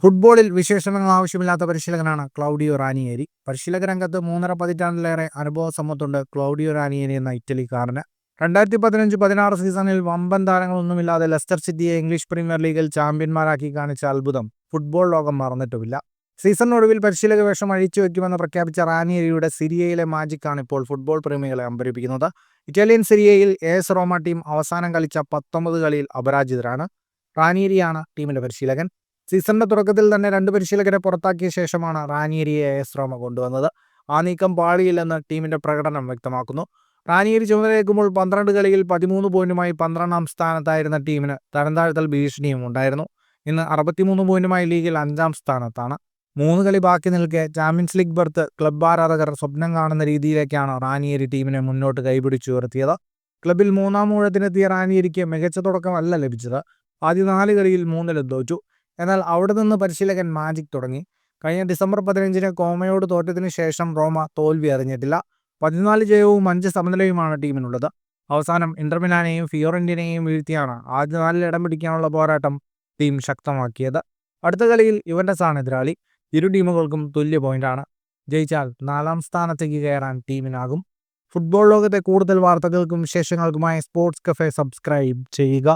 ഫുട്ബോളിൽ വിശേഷണങ്ങൾ ആവശ്യമില്ലാത്ത പരിശീലകനാണ് ക്ലൗഡിയോ റാനിയേരി. പരിശീലക രംഗത്ത് 3.5 പതിറ്റാണ്ടിലേറെ അനുഭവ സമ്പത്തുണ്ട് ക്ലൗഡിയോ റാനിയേരി എന്ന ഇറ്റലിക്കാരന്. 2015-16 സീസണിൽ വമ്പൻ താരങ്ങളൊന്നുമില്ലാതെ ലെസ്റ്റർ സിറ്റിയെ ഇംഗ്ലീഷ് പ്രീമിയർ ലീഗിൽ ചാമ്പ്യന്മാരാക്കി കാണിച്ച അത്ഭുതം ഫുട്ബോൾ ലോകം മറന്നിട്ടുമില്ല. സീസണിനൊടുവിൽ പരിശീലക വേഷം അഴിച്ചുവെക്കുമെന്ന് പ്രഖ്യാപിച്ച റാനിയേരിയുടെ സിരിയയിലെ മാജിക്കാണ് ഇപ്പോൾ ഫുട്ബോൾ പ്രേമികളെ അമ്പരിപ്പിക്കുന്നത്. ഇറ്റാലിയൻ സിരിയയിൽ AS റോമ ടീം അവസാനം കളിച്ച 19 കളിയിൽ അപരാജിതരാണ്. റാനിയേരിയാണ് ടീമിന്റെ പരിശീലകൻ. സീസണിന്റെ തുടക്കത്തിൽ തന്നെ 2 പരിശീലകരെ പുറത്താക്കിയ ശേഷമാണ് റാനിയേരിയെ AS റോമ കൊണ്ടുവന്നത്. ആ നീക്കം പാളിയില്ലെന്ന് ടീമിന്റെ പ്രകടനം വ്യക്തമാക്കുന്നു. റാനിയേരി ചുമതലയേൽക്കുമ്പോൾ 12 കളിയിൽ 13 പോയിന്റുമായി 12ാം സ്ഥാനത്തായിരുന്ന ടീമിന് തരംതാഴ്ത്തൽ ഭീഷണിയും ഉണ്ടായിരുന്നു. ഇന്ന് 63 പോയിന്റുമായി ലീഗിൽ 5ാം സ്ഥാനത്താണ്. 3 കളി ബാക്കി നിൽക്കെ ചാമ്പ്യൻസ് ലീഗ് ബർത്ത് ക്ലബ് ആരാധകർ സ്വപ്നം കാണുന്ന രീതിയിലേക്കാണ് റാനിയേരി ടീമിനെ മുന്നോട്ട് കൈപിടിച്ചുയർത്തിയത്. ക്ലബിൽ 3ാം ഊഴത്തിനെത്തിയ റാനിയേരിക്ക് മികച്ച തുടക്കമല്ല ലഭിച്ചത്. ആദ്യ 4 കളിയിൽ 3-ലും തോറ്റു. എന്നാൽ അവിടെ നിന്ന് പരിശീലകൻ മാജിക് തുടങ്ങി. കഴിഞ്ഞ ഡിസംബർ 15-ന് കോമയോട് തോറ്റതിനു ശേഷം റോമ തോൽവി അറിഞ്ഞിട്ടില്ല. 14 ജയവും 5 സമനിലയുമാണ് ടീമിനുള്ളത്. അവസാനം ഇന്റർ മിലാനെയും ഫിയോറന്റീനയെയും വീഴ്ത്തിയാണ് ആദ്യ 4-ൽ ഇടം പിടിക്കാനുള്ള പോരാട്ടം ടീം ശക്തമാക്കിയത്. അടുത്ത കളിയിൽ യുവന്റസാണ് എതിരാളി. ഇരു ടീമുകൾക്കും തുല്യ പോയിന്റാണ്. ജയിച്ചാൽ 4ാം സ്ഥാനത്തേക്ക് കയറാൻ ടീമിനാകും. ഫുട്ബോൾ ലോകത്തെ കൂടുതൽ വാർത്തകൾക്കും വിശേഷങ്ങൾക്കുമായി സ്പോർട്സ് കഫേ സബ്സ്ക്രൈബ് ചെയ്യുക.